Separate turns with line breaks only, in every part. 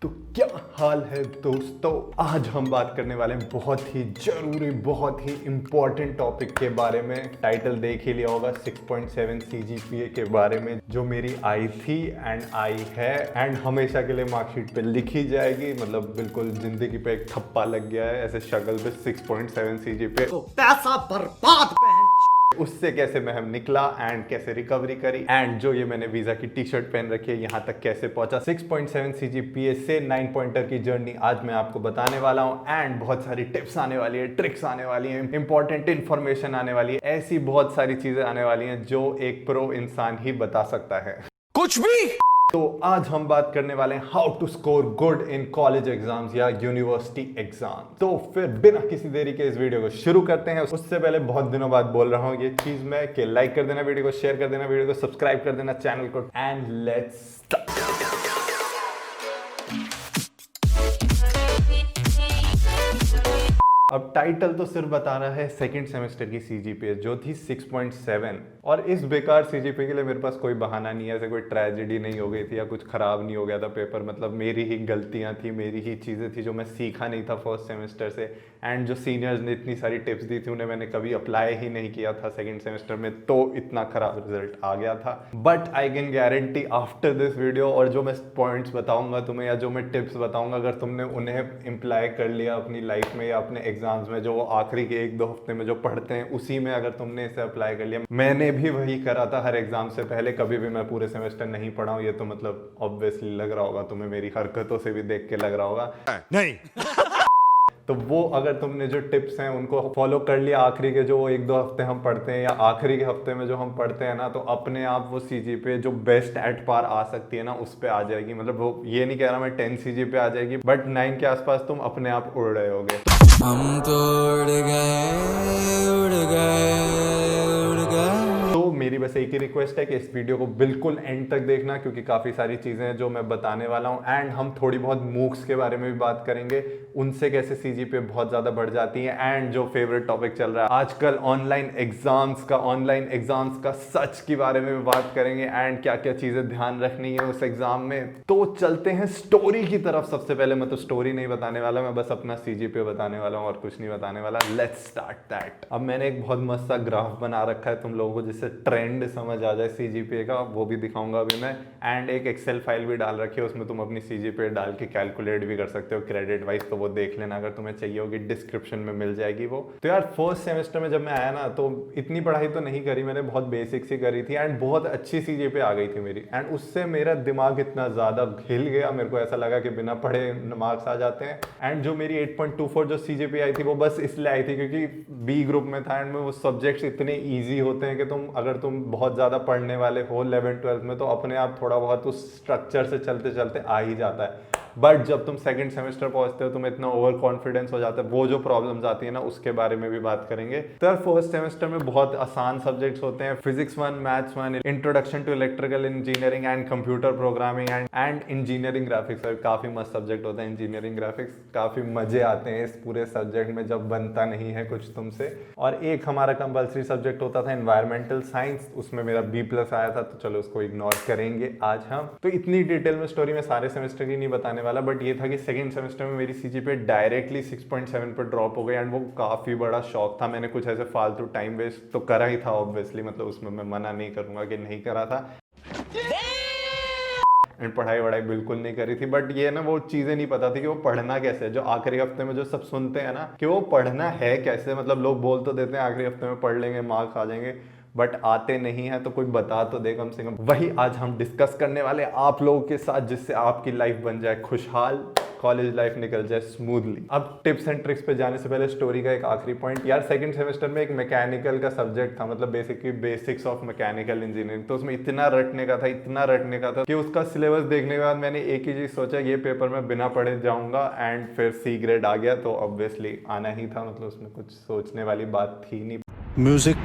तो क्या हाल है दोस्तों। आज हम बात करने वाले हैं बहुत ही जरूरी बहुत ही इंपॉर्टेंट टॉपिक के बारे में। टाइटल देख ही लिया होगा 6.7 CGPA के बारे में, जो मेरी आई थी एंड आई है एंड हमेशा के लिए मार्कशीट पे लिखी जाएगी। मतलब बिल्कुल जिंदगी पे एक ठप्पा लग गया है ऐसे शक्ल पे 6.7 CGPA।
तो पैसा बर्बाद
उससे कैसे मैं निकला एंड कैसे रिकवरी करी एंड जो ये मैंने वीजा की टी शर्ट पहन रखी है यहाँ तक कैसे पहुंचा। 6.7 CGPA से 9 पॉइंटर की जर्नी आज मैं आपको बताने वाला हूँ एंड बहुत सारी टिप्स आने वाली है, ट्रिक्स आने वाली हैं, इंपॉर्टेंट इन्फॉर्मेशन आने वाली है, ऐसी बहुत सारी चीजें आने वाली हैं जो एक प्रो इंसान ही बता सकता है।
कुछ भी।
तो आज हम बात करने वाले हैं how to score good in college exams या यूनिवर्सिटी एग्जाम। तो फिर बिना किसी देरी के इस वीडियो को शुरू करते हैं। उससे पहले बहुत दिनों बाद बोल रहा हूं ये चीज मैं कि लाइक कर देना वीडियो को, शेयर कर देना वीडियो को, सब्सक्राइब कर देना चैनल को एंड लेट्स स्टार्ट। अब टाइटल तो सिर्फ बता रहा है सेकंड सेमेस्टर की CGPA जो थी 6.7 और इस बेकार CGPA के लिए मेरे पास कोई बहाना नहीं है। ऐसे कोई ट्रेजेडी नहीं हो गई थी या कुछ खराब नहीं हो गया था पेपर। मतलब मेरी ही गलतियां थी, मेरी ही चीज़ें थी जो मैं सीखा नहीं था फर्स्ट सेमेस्टर से एंड जो सीनियर्स ने इतनी सारी टिप्स दी थी उन्हें मैंने कभी अप्लाई ही नहीं किया था सेकेंड सेमेस्टर में, तो इतना खराब रिजल्ट आ गया था। But I can guarantee after this video और जो मैं पॉइंट्स बताऊंगा तुम्हें या जो मैं टिप्स बताऊंगा, अगर तुमने उन्हें इम्प्लाई कर लिया अपनी लाइफ में या अपने एग्जाम्स में, जो आखिरी के 1-2 हफ्ते में जो पढ़ते हैं उसी में अगर तुमने इसे अप्लाई कर लिया, मैंने भी वही करा था हर एग्जाम से पहले। कभी भी मैं पूरे सेमेस्टर नहीं पढ़ा हूँ, ये तो मतलब ऑब्वियसली लग रहा होगा तुम्हें, मेरी हरकतों से भी देख के लग रहा होगा
नहीं।
तो वो अगर तुमने जो टिप्स हैं उनको फॉलो कर लिया आखिरी के जो 1-2 हफ्ते हम पढ़ते हैं या आखिरी के हफ्ते में जो हम पढ़ते हैं ना, तो अपने आप वो CGPA जो बेस्ट एट पार आ सकती है ना उस पे आ जाएगी। मतलब वो ये नहीं कह रहा मैं 10 CGPA आ जाएगी, बट 9 के आसपास तुम अपने आप उड़ रहे होगे।
हम तो उड़ गए।
तो मेरी बस एक ही रिक्वेस्ट है कि इस वीडियो को बिल्कुल एंड तक देखना, क्योंकि काफी सारी चीजें हैं जो मैं बताने वाला हूं एंड हम थोड़ी बहुत मूक्स के बारे में भी बात करेंगे, उनसे कैसे CGPA बहुत ज्यादा बढ़ जाती है एंड जो फेवरेट टॉपिक चल रहा है आजकल ऑनलाइन एग्जाम्स का सच के बारे में भी बात करेंगे एंड क्या क्या चीजें ध्यान रखनी है उस एग्जाम में। तो चलते हैं स्टोरी की तरफ। सबसे पहले मैं तो स्टोरी नहीं बताने वाला, मैं बस अपना CGPA बताने वाला हूँ और कुछ नहीं बताने वाला। Let's start that. अब मैंने एक बहुत मस्त सा ग्राफ बना रखा है तुम लोगों को जिससे ट्रेंड समझ आ जाए CGPA का, वो भी दिखाऊंगा अभी मैं एंड एक एक्सेल फाइल भी डाल रखी है, उसमें तुम अपनी CGPA डाल के कैलकुलेट भी कर सकते हो क्रेडिट वाइज, तो वो देख लेना अगर तुम्हें चाहिए होगी, डिस्क्रिप्शन में मिल जाएगी वो। तो यार फर्स्ट सेमेस्टर में जब मैं आया ना तो इतनी पढ़ाई तो नहीं करी मैंने, बहुत बेसिक्स ही करी थी एंड बहुत अच्छी CGPA आ गई थी मेरी एंड उससे मेरा दिमाग इतना ज्यादा हिल गया, मेरे को ऐसा लगा कि बिना पढ़े मार्क्स आ जाते हैं। एंड जो मेरी 8.24 जो CGPA आई थी वो बस इसलिए आई थी क्योंकि B ग्रुप में था एंड वो सब्जेक्ट्स इतने ईजी होते हैं कि अगर तुम बहुत ज्यादा पढ़ने वाले हो 11th-12th में तो अपने आप थोड़ा बहुत उस स्ट्रक्चर से चलते चलते आ ही जाता है। बट जब तुम सेकंड सेमेस्टर पहुंचते हो तुम्हें इतना ओवर कॉन्फिडेंस हो जाता है, वो जो प्रॉब्लम्स आती है ना उसके बारे में भी बात करेंगे। तो फर्स्ट सेमेस्टर में बहुत आसान सब्जेक्ट्स होते हैं, physics 1, maths 1, introduction to electrical engineering and computer programming and engineering graphics. काफी मस्त सब्जेक्ट होता है इंजीनियरिंग ग्राफिक्स, काफी मजे आते हैं इस पूरे सब्जेक्ट में जब बनता नहीं है कुछ तुमसे। और एक हमारा कंपल्सरी सब्जेक्ट होता था एनवायरमेंटल साइंस, उसमें मेरा B+ आया था, तो चलो उसको इग्नोर करेंगे आज हम। तो इतनी डिटेल में स्टोरी में सारे सेमेस्टर की नहीं बताने वाला, बट ये था कि सेकंड सेमेस्टर में मेरी CGPA डायरेक्टली 6.7 पर ड्रॉप हो गई एंड वो काफी बड़ा शॉक था। मैंने कुछ ऐसे फालतू टाइम वेस्ट तो करा ही था ऑब्वियसली, मतलब उसमें मैं मना नहीं करूंगा कि नहीं करा था एंड पढ़ाई वढ़ाई बिल्कुल नहीं करी थी। बट ये ना वो चीजें नहीं पता थी कि वो पढ़ना कैसे है, जो आखिरी हफ्ते में जो सब सुनते हैं ना कि वो पढ़ना है कैसे। मतलब लोग बोल तो देते हैं आखिरी हफ्ते में पढ़ लेंगे मार्क्स आ जाएंगे, बट आते नहीं है, तो कोई बता तो दे कम से कम। वही आज हम डिस्कस करने वाले आप लोगों के साथ, जिससे आपकी लाइफ बन जाए खुशहाल, कॉलेज लाइफ निकल जाए स्मूथली। अब टिप्स एंड ट्रिक्स पे जाने से पहले स्टोरी का एक आखिरी पॉइंट। यार सेकंड सेमेस्टर में एक मैकेनिकल का सब्जेक्ट था, मतलब basically basics of mechanical engineering, तो उसमें इतना रटने का था कि उसका सिलेबस देखने के बाद मैंने एक ही चीज सोचा, ये पेपर में बिना पढ़े जाऊंगा एंड फिर C ग्रेड आ गया, तो ऑब्वियसली आना ही था। मतलब उसमें कुछ सोचने वाली बात थी नहीं।
म्यूजिक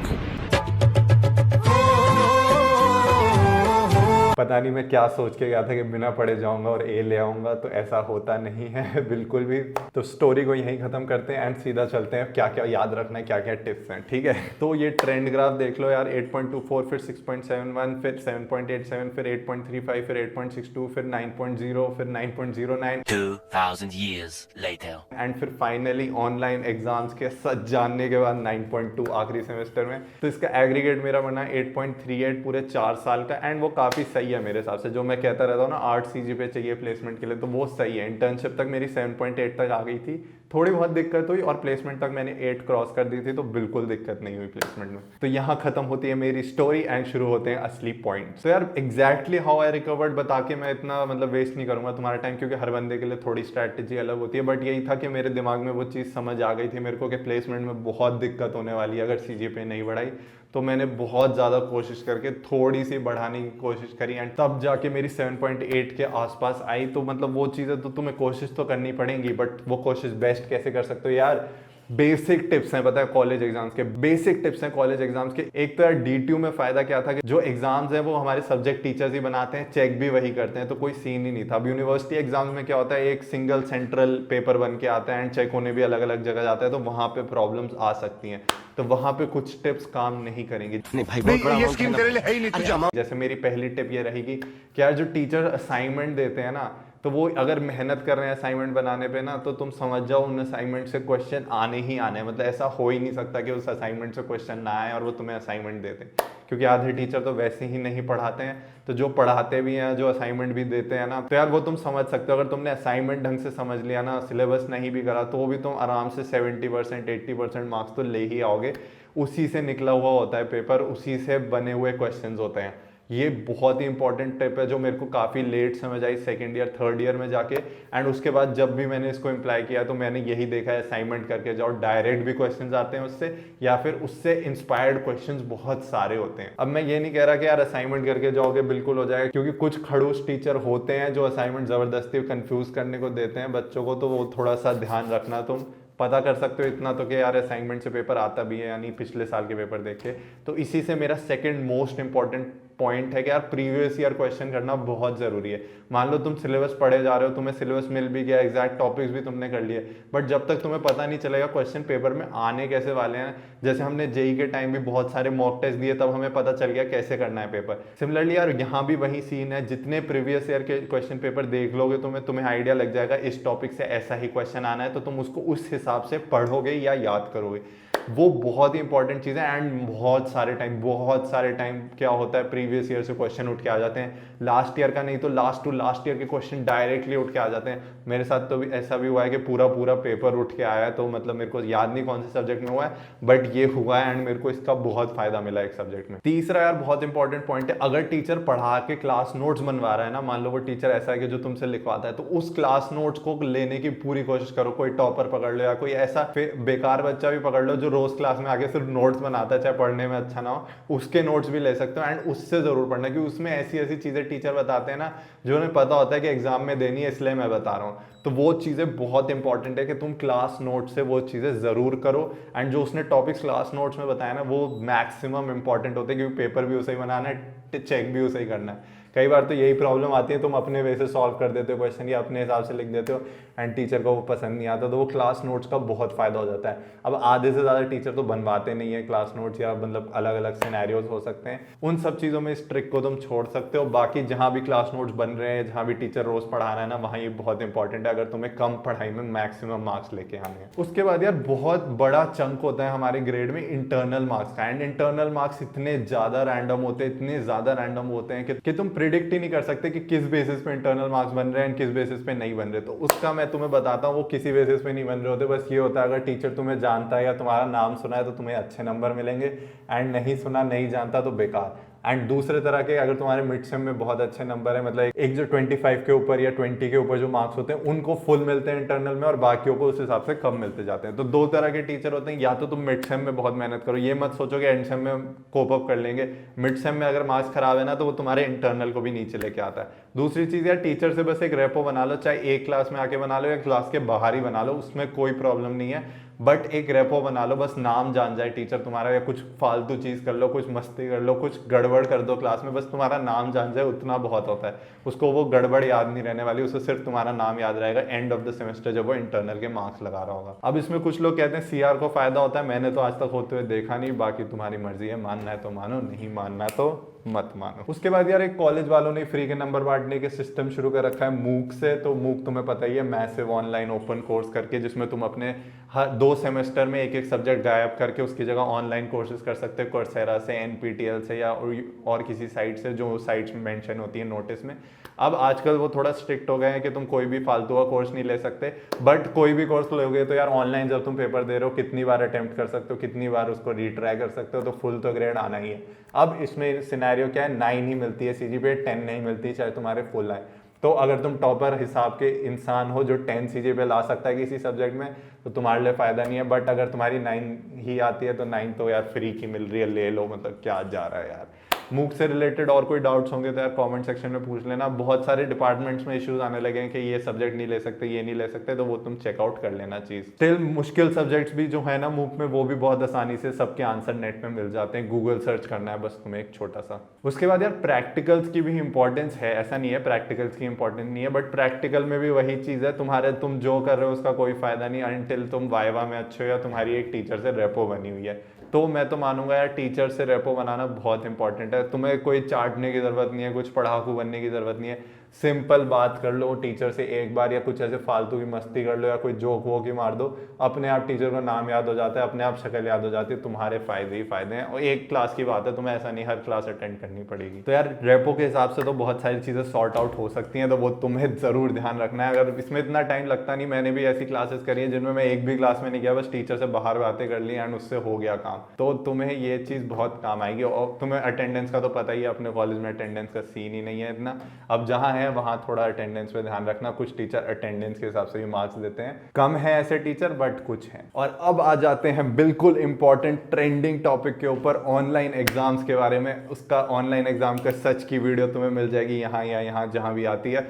पता नहीं मैं क्या सोच के गया था कि बिना पढ़े जाऊंगा और ए ले आऊंगा, तो ऐसा होता नहीं है बिल्कुल भी। तो स्टोरी को यहीं खत्म करते हैं एंड सीधा चलते हैं क्या क्या याद रखना है, क्या क्या टिप्स हैं, ठीक है। तो ये ट्रेंड ग्राफ देख लो यार, 8.24, फिर 6.71, फिर 7.87, फिर 8.35, फिर 8.62, फिर 9.0, फिर 9.09,
2000 years later.
एंड फिर फाइनली ऑनलाइन एग्जाम्स के सच जानने के बाद 9.2 आखिरी सेमेस्टर में। तो इसका एग्रीगेट मेरा बना 8.38 पूरे 4 साल का, एंड वो काफ़ी सही है मेरे हिसाब से। जो मैं कहता रहता हूँ ना 8 CGPA चाहिए प्लेसमेंट के लिए, तो वो सही है। इंटर्नशिप तक मेरी 7.8 तक आ गई थी, थोड़ी बहुत दिक्कत हुई, और प्लेसमेंट तक मैंने 8 क्रॉस कर दी थी, तो बिल्कुल दिक्कत नहीं हुई प्लेसमेंट में। तो यहाँ खत्म होती है मेरी स्टोरी एंड शुरू होते हैं असली पॉइंट्स। तो यार एग्जैक्टली हाउ आई रिकवर्ड बता के मैं इतना मतलब वेस्ट नहीं करूंगा तुम्हारा टाइम, क्योंकि हर बंदे के लिए थोड़ी स्ट्रैटेजी अलग होती है। बट यही था कि मेरे दिमाग में वो चीज़ समझ आ गई थी मेरे को कि प्लेसमेंट में बहुत दिक्कत होने वाली है अगर CGPA नहीं बढ़ाई। तो मैंने बहुत ज़्यादा कोशिश करके थोड़ी सी बढ़ाने की कोशिश करी, एंड तब जाके मेरी 7.8 के आसपास आई। तो मतलब वो चीज़ें तो तुम्हें कोशिश तो करनी पड़ेंगी, बट वो कोशिश बेस्ट कैसे कर सकते हो यार, बेसिक टिप्स हैं पता है कॉलेज एग्जाम्स के, बेसिक टिप्स हैं कॉलेज एग्जाम्स के। एक तो यार DTU में फायदा क्या था कि जो एग्जाम्स हैं वो हमारे सब्जेक्ट टीचर्स ही बनाते हैं, चेक भी वही करते हैं, तो कोई सीन ही नहीं था। अब यूनिवर्सिटी एग्जाम्स में क्या होता है, एक सिंगल सेंट्रल पेपर बन के आता है एंड चेक होने भी अलग अलग जगह जाता है, तो वहां पे प्रॉब्लम्स आ सकती हैं। तो वहां पे कुछ टिप्स काम नहीं करेंगी।
नहीं भाई, बहुत बड़ा
ये स्कीम तेरे लिए है ही नहीं, तुझे
जैसे मेरी पहली टिप ये रहेगी कि यार जो टीचर असाइनमेंट देते हैं ना, तो वो अगर मेहनत कर रहे हैं असाइनमेंट बनाने पे ना, तो तुम समझ जाओ उन असाइनमेंट से क्वेश्चन आने ही आने हैं। मतलब ऐसा हो ही नहीं सकता कि उस असाइनमेंट से क्वेश्चन ना आए और वो तुम्हें असाइनमेंट देते, क्योंकि आधे टीचर तो वैसे ही नहीं पढ़ाते हैं। तो जो पढ़ाते भी हैं, जो असाइनमेंट भी देते हैं ना, तो यार वो तुम समझ सकते हो। अगर तुमने असाइनमेंट ढंग से समझ लिया ना, सिलेबस नहीं भी करा, तो भी तुम आराम से 70% 80% मार्क्स तो ले ही आओगे। उसी से निकला हुआ होता है पेपर, उसी से बने हुए क्वेश्चन होते हैं। ये बहुत ही इंपॉर्टेंट टिप है जो मेरे को काफ़ी लेट समझ आई, सेकेंड ईयर थर्ड ईयर में जाके। एंड उसके बाद जब भी मैंने इसको इम्प्लाई किया तो मैंने यही देखा है, असाइनमेंट करके जाओ, डायरेक्ट भी क्वेश्चंस आते हैं उससे, या फिर उससे इंस्पायर्ड क्वेश्चंस बहुत सारे होते हैं। अब मैं ये नहीं कह रहा कि यार असाइनमेंट करके जाओगे बिल्कुल हो जाएगा, क्योंकि कुछ खड़ूस टीचर होते हैं जो असाइनमेंट ज़बरदस्ती कंफ्यूज करने को देते हैं बच्चों को, तो वो थोड़ा सा ध्यान रखना। तुम पता कर सकते हो इतना तो कि यार असाइनमेंट से पेपर आता भी है, यानी पिछले साल के पेपर देख के। तो इसी से मेरा सेकंड मोस्ट इंपॉर्टेंट पॉइंट है कि यार प्रीवियस ईयर क्वेश्चन करना बहुत ज़रूरी है। मान लो तुम सिलेबस पढ़े जा रहे हो, तुम्हें सिलेबस मिल भी गया, एग्जैक्ट टॉपिक्स भी तुमने कर लिए, बट जब तक तुम्हें पता नहीं चलेगा क्वेश्चन पेपर में आने कैसे वाले हैं। जैसे हमने जेई के टाइम भी बहुत सारे मॉक टेस्ट दिए, तब हमें पता चल गया कैसे करना है पेपर। सिमिलरली यार यहाँ भी वही सीन है, जितने प्रीवियस ईयर के क्वेश्चन पेपर देख लोगे तुम्हें आइडिया लग जाएगा इस टॉपिक से ऐसा ही क्वेश्चन आना है, तो तुम उसको उस हिसाब से पढ़ोगे या याद करोगे। वो बहुत ही इंपॉर्टेंट चीज़ है। एंड बहुत सारे टाइम क्या होता है, प्रीवियस ईयर से क्वेश्चन उठ के आ जाते हैं, लास्ट ईयर का नहीं तो लास्ट टू लास्ट ईयर के क्वेश्चन डायरेक्टली उठ के आ जाते हैं। मेरे साथ तो भी ऐसा भी हुआ है कि पूरा पेपर उठ के आया है, तो मतलब मेरे को याद नहीं कौन से सब्जेक्ट में हुआ है, बट ये हुआ है एंड मेरे को इसका बहुत फायदा मिला एक सब्जेक्ट में। तीसरा यार बहुत इंपॉर्टेंट पॉइंट है, अगर टीचर पढ़ा के क्लास नोट्स बनवा रहा है ना, मान लो वो टीचर ऐसा है कि जो तुमसे लिखवाता है, तो उस क्लास नोट्स को लेने की पूरी कोशिश करो। कोई टॉपर पकड़ लो या कोई ऐसा बेकार बच्चा भी पकड़ लो जो रोज क्लास में आके सिर्फ नोट्स बनाता है, चाहे पढ़ने में अच्छा ना हो, उसके नोट्स भी ले सकते हो। एंड उससे जरूर पढ़ना, क्योंकि उसमें ऐसी चीजें टीचर बताते हैं ना जो उन्हें पता होता है कि एग्जाम में देनी है, इसलिए मैं बता रहा हूँ। तो वो चीजें बहुत इंपॉर्टेंट है कि तुम क्लास नोट से वो चीजें जरूर करो। एंड जो उसने टॉपिक्स क्लास नोट्स में बताया ना, वो मैक्सिमम इंपॉर्टेंट होते हैं, क्योंकि पेपर भी उसे ही बनाना है, चेक भी उसे ही करना है। कई बार तो यही प्रॉब्लम आती है, तुम अपने वे से सॉल्व कर देते हो क्वेश्चन या अपने हिसाब से लिख देते हो, एंड टीचर को वो पसंद नहीं आता, तो वो क्लास नोट्स का बहुत फायदा हो जाता है। अब आधे से ज़्यादा टीचर तो बनवाते नहीं है क्लास नोट्स, या मतलब अलग अलग सिनेरियोज हो सकते हैं, उन सब चीज़ों में इस ट्रिक को तुम छोड़ सकते हो। बाकी जहाँ भी क्लास नोट्स बन रहे हैं, जहाँ भी टीचर रोज पढ़ा रहा है ना, वहाँ ये बहुत इंपॉर्टेंट है अगर तुम्हें कम पढ़ाई में मैक्सिमम मार्क्स लेके आने हैं। उसके बाद यार बहुत बड़ा चंक होता है हमारे ग्रेड में इंटरनल मार्क्स का, एंड इंटरनल मार्क्स इतने ज़्यादा रैंडम होते हैं कि तुम प्रिडिक्ट ही नहीं कर सकते कि किस बेसिस पे इंटरनल मार्क्स बन रहे हैं, किस बेसिस पे नहीं बन रहे। तो उसका मैं तुम्हें बताता हूँ, वो किसी बेसिस पे नहीं बन रहे होते, बस ये होता है अगर टीचर तुम्हें जानता है या तुम्हारा नाम सुना है तो तुम्हें अच्छे नंबर मिलेंगे, एंड नहीं सुना, नहीं जानता तो बेकार। एंड दूसरे तरह के, अगर तुम्हारे मिड सेम में बहुत अच्छे नंबर है, मतलब एक जो 25 के ऊपर या 20 के ऊपर जो मार्क्स होते हैं उनको फुल मिलते हैं इंटरनल में, और बाकियों को उस हिसाब से कम मिलते जाते हैं। तो दो तरह के टीचर होते हैं, या तो तुम मिड सेम में बहुत मेहनत करो, ये मत सोचो कि एंड सेम में कोप अप कर लेंगे। मिड सेम में अगर मार्क्स खराब है ना, तो वो तुम्हारे इंटरनल को भी नीचे लेके आता है। दूसरी चीज़ यार, टीचर से बस एक रेपो बना लो, चाहे एक क्लास में आके बना लो या क्लास के बाहर ही बना लो, उसमें कोई प्रॉब्लम नहीं है। बट एक रेपो बना लो, बस नाम जान जाए टीचर तुम्हारा, या कुछ फालतू चीज कर लो, कुछ मस्ती कर लो, कुछ गड़बड़ कर दो क्लास में, बस तुम्हारा नाम जान जाए, उतना बहुत होता है। उसको वो गड़बड़ याद नहीं रहने वाली, उसे सिर्फ तुम्हारा नाम याद रहेगा एंड ऑफ द सेमेस्टर जब वो इंटरनल के मार्क्स लगा रहा होगा। अब इसमें कुछ लोग कहते हैं सीआर को फायदा होता है, मैंने तो आज तक होते हुए देखा नहीं, बाकी तुम्हारी मर्जी है, मानना है तो मानो, नहीं मानना तो मत मानो। उसके बाद यार एक कॉलेज वालों ने फ्री के नंबर बांटने के सिस्टम शुरू कर रखा है मूक से। तो मूक तुम्हें पता ही है, मैसिव ऑनलाइन ओपन कोर्स करके, जिसमें तुम अपने हर 2 सेमेस्टर में एक सब्जेक्ट गायब करके उसकी जगह ऑनलाइन कोर्सेज कर सकते हो, कोर्सेरा से, एनपीटीएल से, या और किसी साइट से, जो साइट्स में मेंशन होती है नोटिस में। अब आजकल वो थोड़ा स्ट्रिक्ट हो गए हैं कि तुम कोई भी फालतू का कोर्स नहीं ले सकते, बट कोई भी कोर्स लोगे तो यार ऑनलाइन जब तुम पेपर दे रहे हो कितनी बार अटेम्प्ट कर सकते हो, कितनी बार उसको रीट्राई कर सकते हो, तो फुल तो ग्रेड आना ही है। अब इसमें सिनेरियो क्या है, 9 ही मिलती है सीजीपीए, 10 नहीं मिलती, चाहे तुम्हारे फुल आए। तो अगर तुम टॉपर हिसाब के इंसान हो जो 10 सीजीपीए ला सकता है किसी सब्जेक्ट में, तो तुम्हारे लिए फायदा नहीं है। बट अगर तुम्हारी 9 ही आती है तो 9 तो यार फ्री की मिल रही है, ले लो, मतलब क्या जा रहा है यार। मूक से रिलेटेड और कोई डाउट्स होंगे तो यार कमेंट सेक्शन में पूछ लेना। बहुत सारे डिपार्टमेंट्स में इश्यूज आने लगे हैं कि ये सब्जेक्ट नहीं ले सकते, ये नहीं ले सकते, तो वो तुम चेकआउट कर लेना चीज। स्टिल मुश्किल सब्जेक्ट्स भी जो है ना मूक में, वो भी बहुत आसानी से सबके आंसर नेट में मिल जाते हैं, गूगल सर्च करना है बस तुम्हें एक छोटा सा। उसके बाद यार प्रैक्टिकल्स की भी इंपॉर्टेंस है, ऐसा नहीं है प्रैक्टिकल्स की इंपॉर्टेंस नहीं है, बट प्रैक्टिकल में भी वही चीज है, तुम जो कर रहे हो उसका कोई फायदा नहीं अनटिल तुम वाइवा में अच्छे हो या तुम्हारी एक टीचर से रेपो बनी हुई है। तो मैं तो मानूंगा यार टीचर से रेपो बनाना बहुत इंपॉर्टेंट है। तुम्हें कोई चाटने की जरूरत नहीं है, कुछ पढ़ाकू बनने की जरूरत नहीं है, सिंपल बात कर लो टीचर से एक बार, या कुछ ऐसे फालतू की मस्ती कर लो, या कोई जोक वोक ही मार दो, अपने आप टीचर को नाम याद हो जाता है, अपने आप शक्ल याद हो जाती है, तुम्हारे फायदे ही फायदे हैं। और एक क्लास की बात है, तुम्हें ऐसा नहीं हर क्लास अटेंड करनी पड़ेगी। तो यार रेपो के हिसाब से तो बहुत सारी चीजें सॉर्ट आउट हो सकती हैं, तो वो तुम्हें जरूर ध्यान रखना है। अगर इसमें इतना टाइम लगता नहीं, मैंने भी ऐसी क्लासेस करी है जिनमें मैं एक भी क्लास में नहीं गया, बस टीचर से बाहर बातें कर ली एंड उससे हो गया काम। तो तुम्हें ये चीज बहुत काम आएगी। और तुम्हें अटेंडेंस का तो पता ही है, अपने कॉलेज में अटेंडेंस का सीन ही नहीं है इतना। अब जहां है वहां थोड़ा अटेंडेंस पे ध्यान रखना, कुछ टीचर अटेंडेंस के हिसाब से भी मार्क्स देते हैं, कम है ऐसे टीचर बट कुछ हैं। और अब आ जाते हैं बिल्कुल इंपॉर्टेंट ट्रेंडिंग टॉपिक के ऊपर, ऑनलाइन एग्जाम्स के बारे में। उसका ऑनलाइन एग्जाम का सच की वीडियो तुम्हें मिल जाएगी यहाँ या यहाँ जहां भी आती है,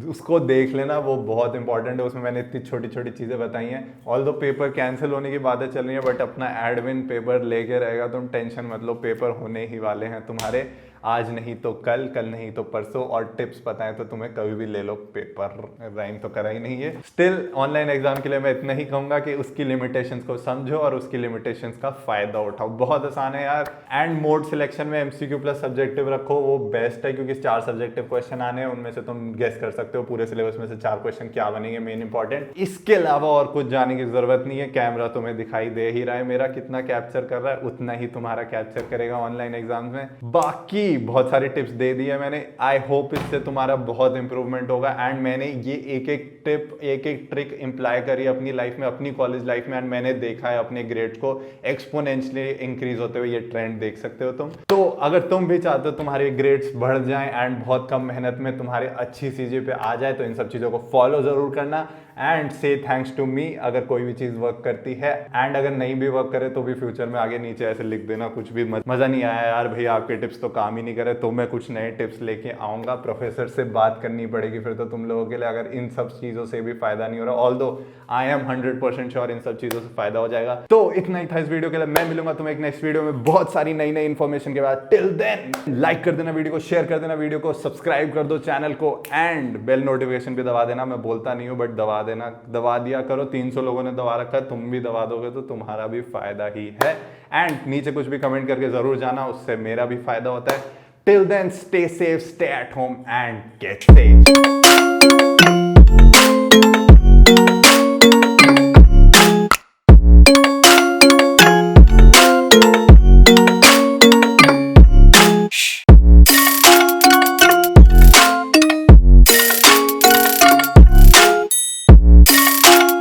उसको देख लेना, वो बहुत इंपॉर्टेंट है। उसमें मैंने इतनी छोटी छोटी चीजें बताई हैं। ऑल दो पेपर कैंसिल होने की बातें चल रही है, बट अपना एडमिन पेपर लेके रहेगा, तुम टेंशन मत लो, पेपर होने ही वाले हैं तुम्हारे, आज नहीं तो कल, कल नहीं तो परसों। और टिप्स पता है तो तुम्हें कभी भी ले लो पेपर, राइम तो करा ही नहीं है। स्टिल ऑनलाइन एग्जाम के लिए मैं इतना ही कहूंगा कि उसकी लिमिटेशंस को समझो और उसकी लिमिटेशंस का फायदा उठाओ। बहुत आसान है यार। एंड मोड सिलेक्शन में एमसीक्यू प्लस सब्जेक्टिव रखो, वो बेस्ट है, क्योंकि 4 सब्जेक्टिव क्वेश्चन आने हैं, उनमें से तुम गेस कर सकते हो पूरे सिलेबस में से 4 क्वेश्चन क्या बनेंगे मेन इंपॉर्टेंट। इसके अलावा और कुछ जाने की जरूरत नहीं है। कैमरा तुम्हें दिखाई दे ही रहा है, मेरा कितना कैप्चर कर रहा है उतना ही तुम्हारा कैप्चर करेगा ऑनलाइन एग्जाम में। बाकी बहुत सारी टिप्स दे दी है मैंने, आई होप इससे तुम्हारा बहुत इंप्रूवमेंट होगा। एंड मैंने ये एक एक टिप, एक एक ट्रिक इंप्लाई करी अपनी लाइफ में, अपनी कॉलेज लाइफ में, एंड मैंने देखा है अपने ग्रेड्स को एक्सपोनेंशियली इंक्रीज होते हुए। ये ट्रेंड देख सकते हो तुम। तो अगर तुम भी चाहते हो तुम्हारे ग्रेड्स बढ़ जाएं एंड बहुत कम मेहनत में तुम्हारे अच्छी चीजें पे आ जाए, तो इन सब चीजों को फॉलो जरूर करना एंड से थैंक्स टू मी अगर कोई भी चीज वर्क करती है। एंड अगर नहीं भी वर्क करे तो भी फ्यूचर में आगे नीचे ऐसे लिख देना कुछ भी मजा नहीं आया यार भैया आपके टिप्स तो काम ही नहीं करे, तो मैं कुछ नए टिप्स लेके आऊंगा। प्रोफेसर से बात करनी पड़ेगी फिर तो तुम लोगों के लिए, अगर इन सब चीजों से भी फायदा नहीं हो रहा। Although I am 100% sure in सब चीजों से फायदा हो जाएगा। तो इतना ही था इस वीडियो के लिए। मैं मिलूंगा तुम्हें एक नेक्स्ट वीडियो में बहुत सारी नई नई इन्फॉर्मेशन के बाद। टिल देन लाइक कर देना वीडियो को, शेयर कर देना वीडियो को, सब्सक्राइब कर दो चैनल को एंड बेल नोटिफिकेशन भी दबा देना। मैं बोलता नहीं हूं बट दबा देना, दबा दिया करो। 300 लोगों ने दबा रखा है, तुम भी दबा दोगे तो तुम्हारा भी फायदा ही है। एंड नीचे कुछ भी कमेंट करके जरूर जाना, उससे मेरा भी फायदा होता है। Till then stay safe, stay at home and get safe.